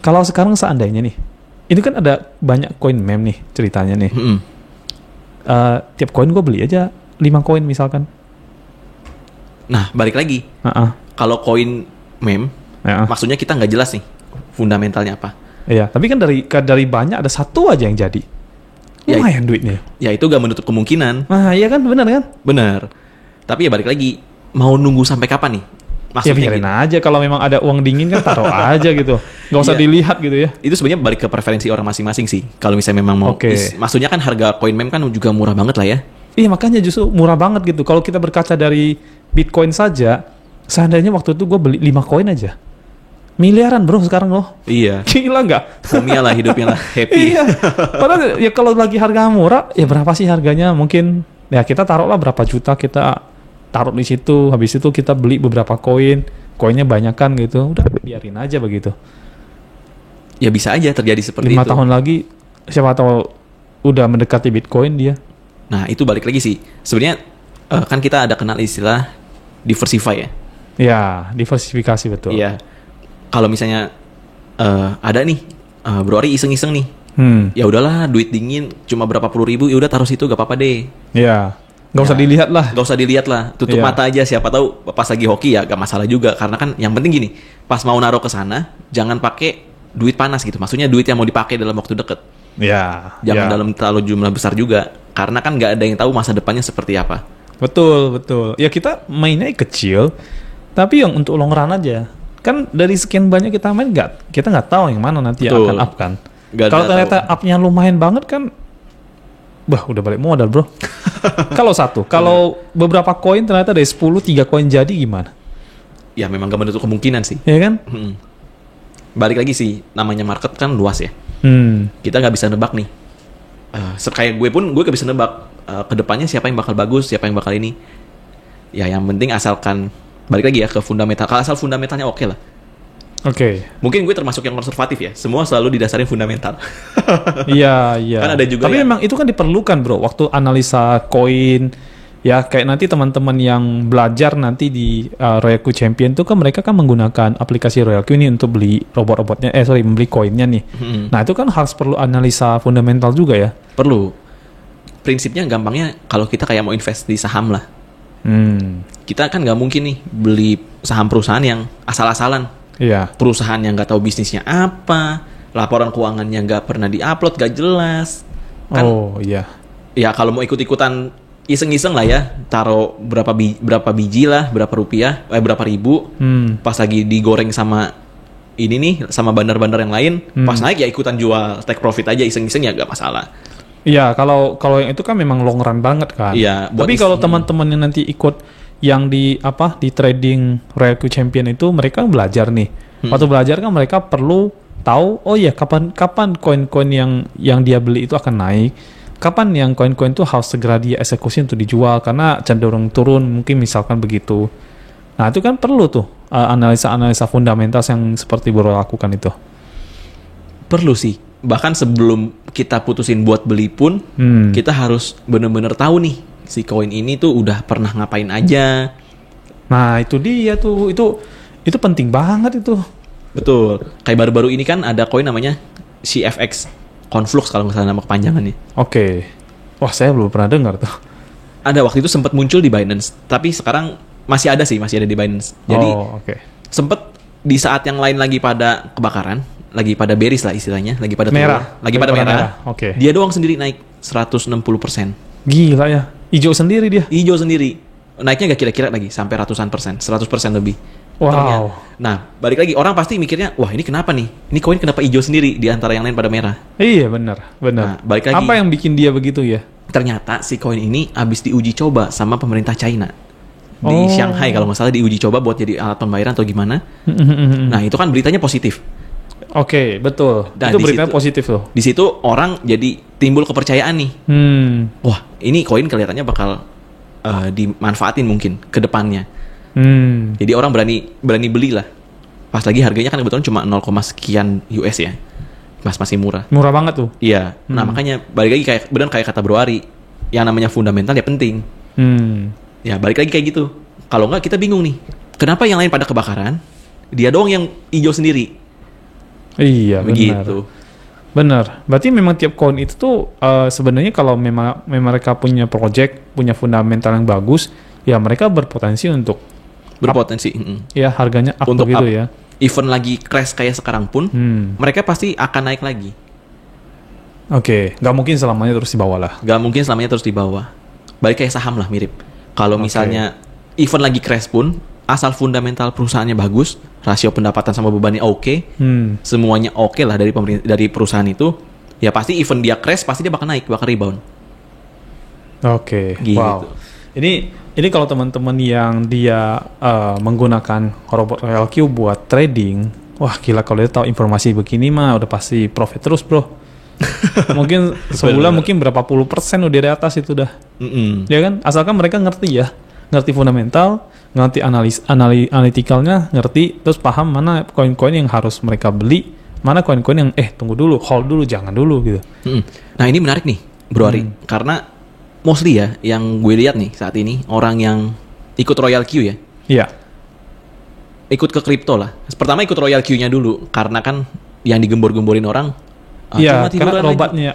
Kalau sekarang seandainya nih, ini kan ada banyak koin meme nih ceritanya nih. Tiap koin gue beli aja 5 koin misalkan. Nah, balik lagi. Kalau koin meme, maksudnya kita nggak jelas nih fundamentalnya apa. Iya, tapi kan dari banyak ada satu aja yang jadi. Lumayan duitnya. Ya itu gak menutup kemungkinan. Iya kan, benar kan? Benar. Tapi ya balik lagi, mau nunggu sampai kapan nih? Maksudnya ya biarin aja, kalau memang ada uang dingin kan taruh aja gitu. Gak usah dilihat gitu ya. Itu sebenarnya balik ke preferensi orang masing-masing sih. Kalau misalnya memang mau, maksudnya kan harga koin meme kan juga murah banget lah ya. Iya makanya justru murah banget gitu. Kalau kita berkaca dari Bitcoin saja, seandainya waktu itu gue beli 5 koin aja. Miliaran bro sekarang loh. Iya. Gila nggak? Homia lah hidupnya lah, happy. Iya. Padahal ya kalau lagi harga murah, ya berapa sih harganya? Mungkin ya kita taruhlah berapa juta kita taruh di situ. Habis itu kita beli beberapa koin, koinnya banyak kan gitu. Udah biarin aja begitu. Ya bisa aja terjadi seperti 5 tahun lagi, siapa tahu udah mendekati Bitcoin dia. Nah itu balik lagi sih. Sebenarnya kan kita ada kenal istilah diversify ya. Ya, diversifikasi betul. Iya. Kalau misalnya ada nih Bro Ari iseng-iseng nih, ya udahlah duit dingin cuma berapa puluh ribu, ya udah taruh situ gak apa-apa deh. Iya, nggak usah dilihat lah. Nggak usah dilihat lah, tutup mata aja. Siapa tahu pas lagi hoki ya gak masalah juga. Karena kan yang penting gini, pas mau naruh ke sana jangan pakai duit panas gitu. Maksudnya duit yang mau dipakai dalam waktu deket. Iya. Jangan dalam terlalu jumlah besar juga. Karena kan nggak ada yang tahu masa depannya seperti apa. Betul. Ya kita mainnya kecil, tapi yang untuk long run aja. Kan dari sekian banyak kita main kita nggak tahu yang mana nanti yang akan up kan. Kalau ternyata upnya lumayan banget kan, udah balik modal bro. Kalau beberapa koin ternyata dari 10 3 koin jadi gimana? Ya memang gak menutup kemungkinan sih. Iya kan? Balik lagi sih, namanya market kan luas ya. Kita nggak bisa nebak nih. Kayak gue gak bisa nebak kedepannya siapa yang bakal bagus, siapa yang bakal ini. Ya yang penting asalkan balik lagi ya ke fundamental. Kalau asal fundamentalnya oke lah. Oke. Mungkin gue termasuk yang konservatif ya. Semua selalu didasarin fundamental. Iya. Kan ada juga. Tapi memang itu kan diperlukan bro. Waktu analisa koin, ya kayak nanti teman-teman yang belajar nanti di Royal Q Champion itu kan mereka kan menggunakan aplikasi Royal Q ini untuk beli robot-robotnya. Membeli koinnya nih. Nah itu kan harus perlu analisa fundamental juga ya. Perlu. Prinsipnya gampangnya kalau kita kayak mau invest di saham lah. Kita kan nggak mungkin nih beli saham perusahaan yang asal-asalan. Iya. Perusahaan yang nggak tahu bisnisnya apa, laporan keuangannya nggak pernah diupload, nggak jelas. Kan, iya. Ya kalau mau ikut-ikutan iseng-iseng lah ya, taruh berapa biji lah, berapa rupiah, berapa ribu, pas lagi digoreng sama ini nih, sama bandar-bandar yang lain, pas naik ya ikutan jual, take profit aja iseng-iseng ya nggak masalah. Iya, kalau yang itu kan memang long run banget kan. Iya. Tapi kalau teman-teman yang nanti ikut yang di trading Royal Q Champion itu mereka belajar nih. Waktu belajar kan mereka perlu tahu, oh ya kapan koin-koin yang dia beli itu akan naik. Kapan yang koin-koin itu harus segera dia eksekusi untuk dijual karena cenderung turun, mungkin misalkan begitu. Nah, itu kan perlu tuh analisa-analisa fundamental yang seperti Bro lakukan itu. Perlu sih. Bahkan sebelum kita putusin buat beli pun, kita harus benar-benar tahu nih si koin ini tuh udah pernah ngapain aja. Nah, itu dia tuh. Itu penting banget itu. Betul. Kayak baru-baru ini kan ada koin namanya CFX Conflux kalau nggak salah nama kepanjangannya. Oke. Wah, saya belum pernah dengar tuh. Ada waktu itu sempat muncul di Binance, tapi sekarang masih ada di Binance. Jadi sempat di saat yang lain lagi pada kebakaran, lagi pada bearish lah istilahnya, lagi pada merah. Lagi pada merah. Oke. Dia doang sendiri naik 160%. Gila ya. Hijau sendiri dia. Hijau sendiri. Naiknya gak kira-kira lagi sampai ratusan persen, 100% lebih. Wow. Ternyata. Nah, balik lagi orang pasti mikirnya, wah ini kenapa nih? Ini koin kenapa hijau sendiri di antara yang lain pada merah? Iya benar. Nah, balik lagi. Apa yang bikin dia begitu ya? Ternyata si koin ini habis diuji coba sama pemerintah China di Shanghai kalau nggak salah, diuji coba buat jadi alat pembayaran atau gimana. Nah itu kan beritanya positif. Oke, betul. Itu beritanya positif loh. Di situ orang jadi timbul kepercayaan nih. Wah ini koin kelihatannya bakal dimanfaatin mungkin ke depannya. Jadi orang berani beli lah. Pas lagi harganya kan kebetulan cuma 0, sekian US ya. Masih murah. Murah banget tuh. Iya. Nah makanya balik lagi kayak kata Bro Ari, yang namanya fundamental ya penting. Ya balik lagi kayak gitu. Kalau nggak kita bingung nih. Kenapa yang lain pada kebakaran, dia doang yang hijau sendiri? Iya begitu. Benar. Berarti memang tiap koin itu tuh sebenarnya kalau memang mereka punya project, punya fundamental yang bagus, ya mereka berpotensi untuk ya harganya up untuk gitu up. Ya. Even lagi crash kayak sekarang pun, mereka pasti akan naik lagi. Oke, nggak mungkin selamanya terus di bawah lah. Nggak mungkin selamanya terus di bawah. Balik kayak saham lah mirip. Kalau misalnya even lagi crash pun, asal fundamental perusahaannya bagus, rasio pendapatan sama bebannya semuanya oke lah dari perusahaan itu, ya pasti even dia crash pasti dia bakal naik, bakal rebound. Oke. Gitu. Wow. Ini kalau teman-teman yang dia menggunakan robot Royal Q buat trading, wah gila kalau dia tahu informasi begini mah udah pasti profit terus bro. Mungkin sebulan mungkin berapa puluh persen udah di atas itu dah. Ya kan? Asalkan mereka ngerti fundamental, ngerti analitikalnya, ngerti, terus paham mana koin-koin yang harus mereka beli, mana koin-koin yang tunggu dulu, hold dulu, jangan dulu gitu. Nah ini menarik nih Bro Ari, karena mostly ya yang gue lihat nih saat ini orang yang ikut Royal Q ya. Iya. Ikut ke kripto lah. Pertama ikut Royal Q-nya dulu karena kan yang digembor-gemborin orang. Iya, karena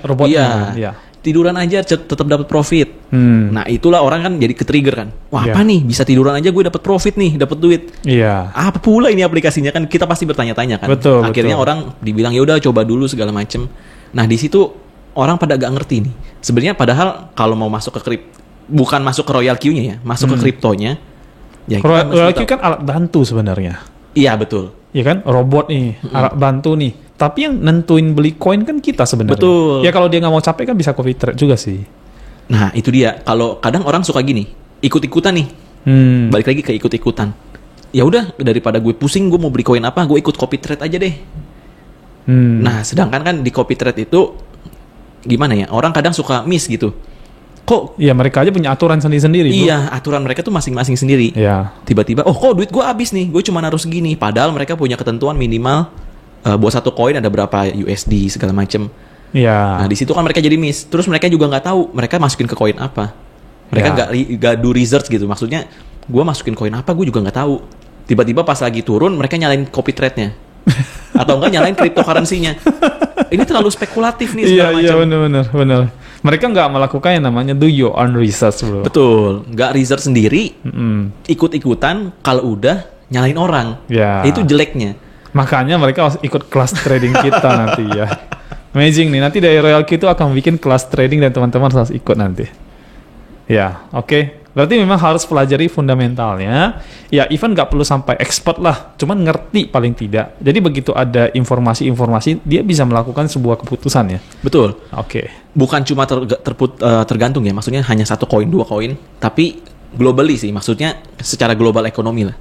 robotnya. Iya. Tiduran aja tetap dapat profit. Nah, itulah orang kan jadi ke-trigger kan. Wah, apa nih? Bisa tiduran aja gue dapat profit nih, dapat duit. Iya. Apa pula ini aplikasinya kan kita pasti bertanya-tanya kan. Betul, akhirnya orang dibilang ya udah coba dulu segala macem. Nah, di situ orang pada gak ngerti nih. Sebenarnya padahal kalau mau masuk ke bukan masuk ke Royal Q-nya ya, masuk ke kriptonya. Ya Royal Q kan alat bantu sebenarnya. Iya, betul. Iya kan? Robot nih, alat bantu nih. Tapi yang nentuin beli koin kan kita sebenarnya. Betul. Ya kalau dia nggak mau capek kan bisa copy trade juga sih. Nah itu dia. Kalau kadang orang suka gini, ikut-ikutan nih. Balik lagi ke ikut-ikutan. Ya udah daripada gue pusing, gue mau beli koin apa, gue ikut copy trade aja deh. Nah sedangkan kan di copy trade itu gimana ya? Orang kadang suka miss gitu. Kok? Iya mereka aja punya aturan sendiri-sendiri. Iya aturan mereka tuh masing-masing sendiri. Iya. Tiba-tiba, kok duit gue habis nih, gue cuma naruh segini. Padahal mereka punya ketentuan minimal. Buat satu koin ada berapa USD segala macem. Iya. Nah di situ kan mereka jadi miss. Terus mereka juga nggak tahu mereka masukin ke koin apa. Mereka nggak do research gitu. Maksudnya gue masukin koin apa gue juga nggak tahu. Tiba-tiba pas lagi turun mereka nyalain copy trade-nya atau enggak nyalain cryptocurrency-nya. Ini terlalu spekulatif nih segala macam. Iya benar. Mereka nggak melakukan yang namanya do your own research bro. Betul. Nggak research sendiri. Ikut-ikutan. Kalau udah nyalain orang. Ya. Itu jeleknya. Makanya mereka harus ikut kelas trading kita nanti ya. Amazing nih. Nanti dari Royal Q itu akan bikin kelas trading dan teman-teman harus ikut nanti. Ya, oke. Berarti memang harus pelajari fundamentalnya. Ya, even nggak perlu sampai expert lah. Cuman ngerti paling tidak. Jadi begitu ada informasi-informasi, dia bisa melakukan sebuah keputusan ya. Betul. Oke. Bukan cuma tergantung ya. Maksudnya hanya satu koin, 2 koin. Tapi globally sih, maksudnya secara global ekonomi lah.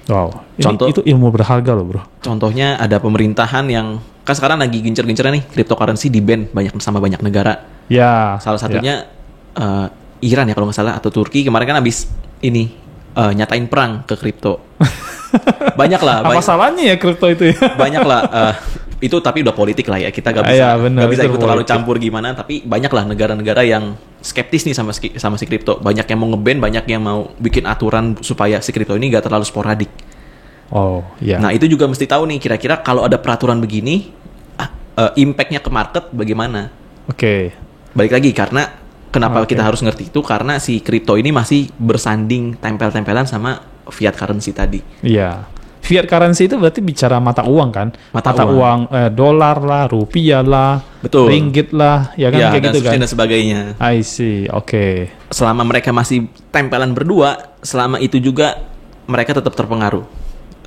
Wow, contoh itu ilmu berharga loh bro. Contohnya ada pemerintahan yang kan sekarang lagi gencer-gencernya nih cryptocurrency di ban sama banyak negara. Ya. Salah satunya Iran ya kalau nggak salah, atau Turki kemarin kan habis ini nyatain perang ke kripto. Banyak lah. Apa salahnya ya kripto itu ya? Banyak lah. Itu tapi udah politik lah ya, kita nggak bisa ikut terlalu campur gimana. Tapi banyak lah negara-negara yang skeptis nih sama si kripto. Banyak yang mau nge-ban, banyak yang mau bikin aturan supaya si kripto ini nggak terlalu sporadik. Oh iya. Nah itu juga mesti tahu nih kira-kira kalau ada peraturan begini, impact-nya ke market bagaimana? Oke. Balik lagi karena kenapa kita harus ngerti itu, karena si kripto ini masih bersanding tempel-tempelan sama fiat currency tadi. Iya. Fiat currency itu berarti bicara mata uang kan? Mata uang dolar lah, rupiah lah, betul, ringgit lah, ya kan, kayak gitu kan? Dan sebagainya. I see, oke. Selama mereka masih tempelan berdua, selama itu juga mereka tetap terpengaruh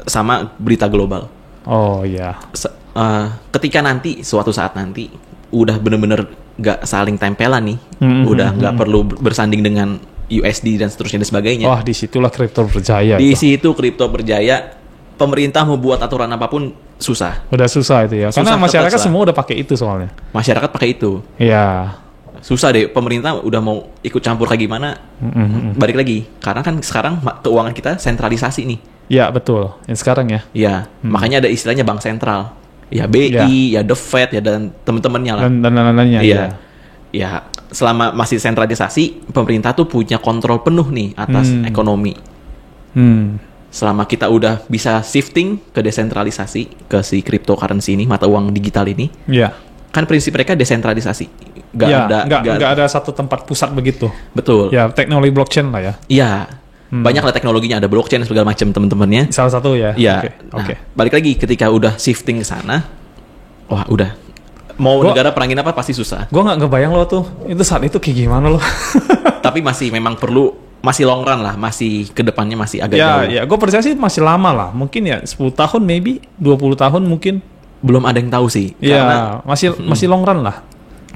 sama berita global. Oh iya. Ketika nanti, suatu saat nanti, udah bener-bener gak saling tempelan nih, udah gak perlu bersanding dengan USD dan seterusnya dan sebagainya. Wah, disitulah kripto berjaya. Di situ kripto berjaya. Pemerintah mau buat aturan apapun susah. Udah susah itu ya. Karena masyarakat semua udah pakai itu soalnya. Masyarakat pakai itu. Iya. Susah deh. Pemerintah udah mau ikut campur kayak gimana. Balik lagi. Karena kan sekarang keuangan kita sentralisasi nih. Iya betul. Yang sekarang ya. Iya. Makanya ada istilahnya bank sentral. Ya BI, ya The Fed, ya dan teman-temannya lah. Dan lain-lainnya. Iya. Ya selama masih sentralisasi, pemerintah tuh punya kontrol penuh nih atas ekonomi. Selama kita udah bisa shifting ke desentralisasi, ke si cryptocurrency ini, mata uang digital ini, kan prinsip mereka desentralisasi. Nggak ada satu tempat pusat begitu. Betul. Ya, teknologi blockchain lah ya. Iya. Banyak lah teknologinya, ada blockchain segala macam teman-temannya. Salah satu ya. Iya. Oke. Balik lagi ketika udah shifting ke sana, wah udah. Mau negara perangin apa pasti susah. Gue nggak ngebayang lo tuh, itu saat itu kayak gimana lo. Tapi memang perlu. Masih long run lah, masih kedepannya masih agak jauh. Ya, gue percaya sih masih lama lah. Mungkin ya 10 tahun maybe, 20 tahun mungkin. Belum ada yang tahu sih. Iya, masih long run lah.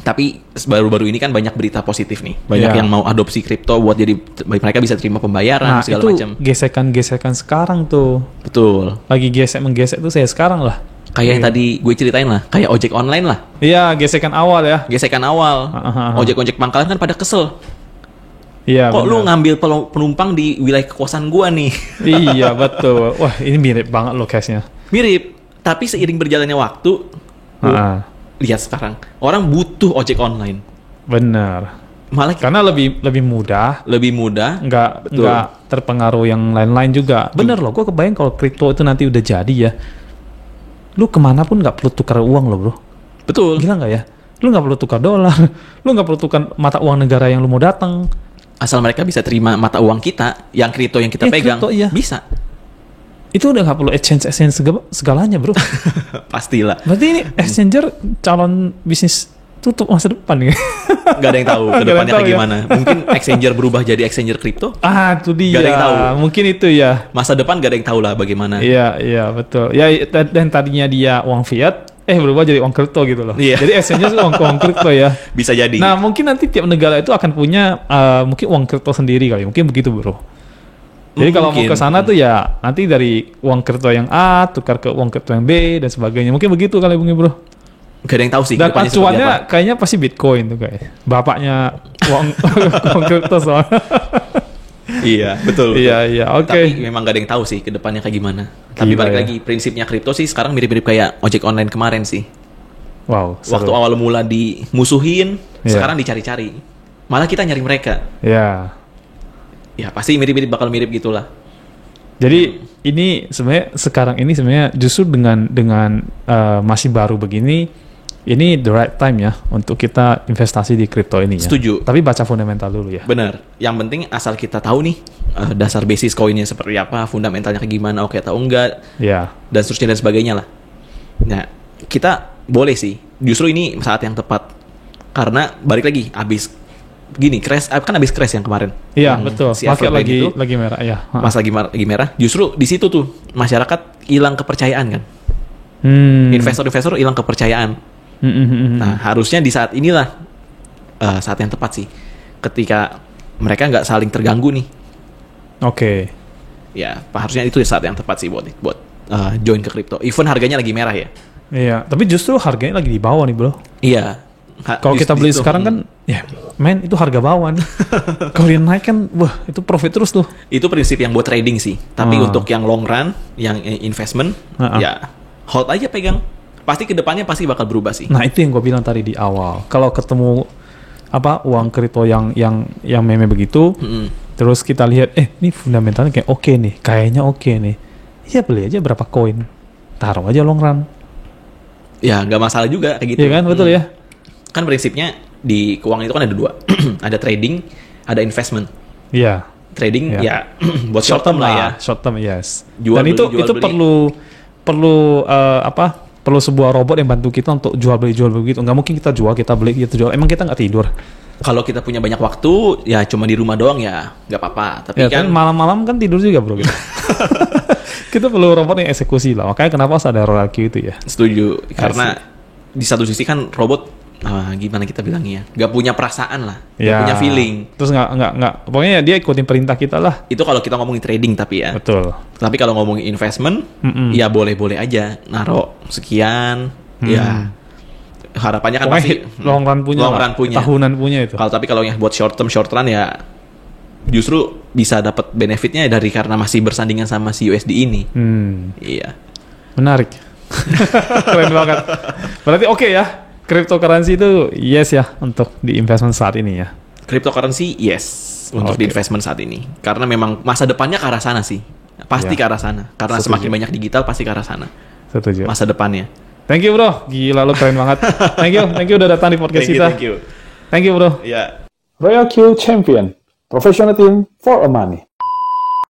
Tapi baru-baru ini kan banyak berita positif nih. Banyak yang mau adopsi kripto buat jadi mereka bisa terima pembayaran segala macam. Nah, itu gesekan-gesekan sekarang tuh. Betul. Lagi menggesek tuh saya sekarang lah. Kayak yang tadi gue ceritain lah, kayak ojek online lah. Iya, gesekan awal ya. Gesekan awal. Ojek-ojek pangkalan kan pada kesel. Iya, kok lu ngambil penumpang di wilayah kekuasaan gua nih? Iya, betul. Wah, ini mirip banget lo case-nya. Mirip, tapi seiring berjalannya waktu, lihat sekarang, orang butuh ojek online. Bener. Malah karena lebih mudah. Nggak terpengaruh yang lain-lain juga. Bener loh, gua kebayang kalau kripto itu nanti udah jadi ya. Lu kemana pun nggak perlu tukar uang loh bro. Betul. Gila nggak ya? Lu nggak perlu tukar dolar. Lu nggak perlu tukar mata uang negara yang lu mau datang. Asal mereka bisa terima mata uang kita, yang kripto yang kita pegang, kripto, iya. Bisa. Itu udah nggak perlu exchange segalanya bro. Pastilah. Berarti ini exchanger calon bisnis tutup masa depan nih. Gak ada yang tahu ke depannya kayak gimana. Mungkin exchanger berubah jadi exchanger kripto. Itu dia. Gak ada yang tahu. Mungkin itu ya. Masa depan gak ada yang tahu lah bagaimana. Iya betul. Ya dan tadinya dia uang fiat. Berubah jadi uang kripto gitu loh. Iya. Jadi exchange uang kripto ya. Bisa jadi. Nah mungkin nanti tiap negara itu akan punya mungkin uang kripto sendiri kali. Mungkin begitu bro. Jadi kalau mau ke sana tuh ya nanti dari uang kripto yang A tukar ke uang kripto yang B dan sebagainya. Mungkin begitu kali mungkin bro. Gak ada yang tahu sih. Dan acuannya kayaknya pasti Bitcoin tuh kayak. Bapaknya uang kripto soalnya. Iya, betul. Iya, oke. Tapi memang gak ada yang tahu sih ke depannya kayak gimana. Tapi balik lagi, prinsipnya kripto sih sekarang mirip-mirip kayak ojek online kemarin sih. Wow, seru. Waktu awal mula dimusuhin, sekarang dicari-cari. Malah kita nyari mereka. Iya. Ya, pasti mirip-mirip, bakal mirip gitulah. Jadi ini sebenarnya sekarang ini sebenarnya justru dengan masih baru begini, ini the right time ya untuk kita investasi di kripto ini ya. Setuju. Tapi baca fundamental dulu ya. Benar. Yang penting asal kita tahu nih dasar basis koinnya seperti apa, fundamentalnya kayak gimana, oke atau enggak. Iya. Dan seterusnya dan sebagainya lah. Nah, kita boleh sih. Justru ini saat yang tepat. Karena balik lagi abis gini crash kan abis crash yang kemarin. Iya, betul. Si market lagi merah ya. Mas lagi merah. Justru di situ tuh masyarakat hilang kepercayaan kan. Investor-investor hilang kepercayaan. Nah harusnya di saat inilah saat yang tepat sih ketika mereka nggak saling terganggu nih Oke. Ya, harusnya itu saat yang tepat sih buat join ke kripto. Even harganya lagi merah ya. Iya, tapi justru harganya lagi di bawah nih bro. Iya. Kalau kita beli sekarang kan, ya men itu harga bawah nih. Kalau dia naik kan, wah itu profit terus tuh. Itu prinsip yang buat trading sih. Tapi untuk yang long run, yang investment, ya hold aja pegang. Pasti kedepannya pasti bakal berubah sih. Nah itu yang gue bilang tadi di awal. Kalau ketemu uang kripto yang meme begitu, terus kita lihat, ini fundamentalnya kayak oke nih, kayaknya oke nih. Ya beli aja berapa koin, taruh aja long run. Ya nggak masalah juga kayak gitu. Iya kan, betul ya. Kan prinsipnya di keuangan itu kan ada 2. Ada trading, ada investment. Iya. Trading ya buat short term lah ya. Short term, yes. Jual Dan beli, itu beli. perlu sebuah robot yang bantu kita untuk jual beli gitu. Nggak mungkin kita jual, kita beli, kita jual. Emang kita nggak tidur. Kalau kita punya banyak waktu, ya cuma di rumah doang ya nggak apa-apa. Tapi ya, kan malam-malam kan tidur juga bro. Kita perlu robot yang eksekusi lah. Makanya kenapa harus ada ROQ itu ya. Setuju. Karena di satu sisi kan robot gimana kita bilangnya, nggak punya perasaan lah, nggak punya feeling. Terus nggak, pokoknya dia ikutin perintah kita lah. Itu kalau kita ngomongin trading tapi ya. Betul. Tapi kalau ngomongin investment, ya boleh-boleh aja, naro sekian, ya harapannya kan pasti long run punya, tahunan punya itu. Kalau yang buat short run ya, justru bisa dapat benefitnya dari karena masih bersandingan sama si USD ini. Iya. Menarik. Keren banget. Berarti oke ya. Cryptocurrency itu yes ya untuk di investment saat ini ya. Cryptocurrency yes untuk di investment saat ini. Karena memang masa depannya ke arah sana sih. Pasti ke arah sana. Karena semakin banyak digital pasti ke arah sana. Setuju. Masa depannya. Thank you bro. Gila lu keren banget. Thank you udah datang di podcast kita. Thank you. Thank you bro. Yeah. Royal Q Champion, professional team for a money.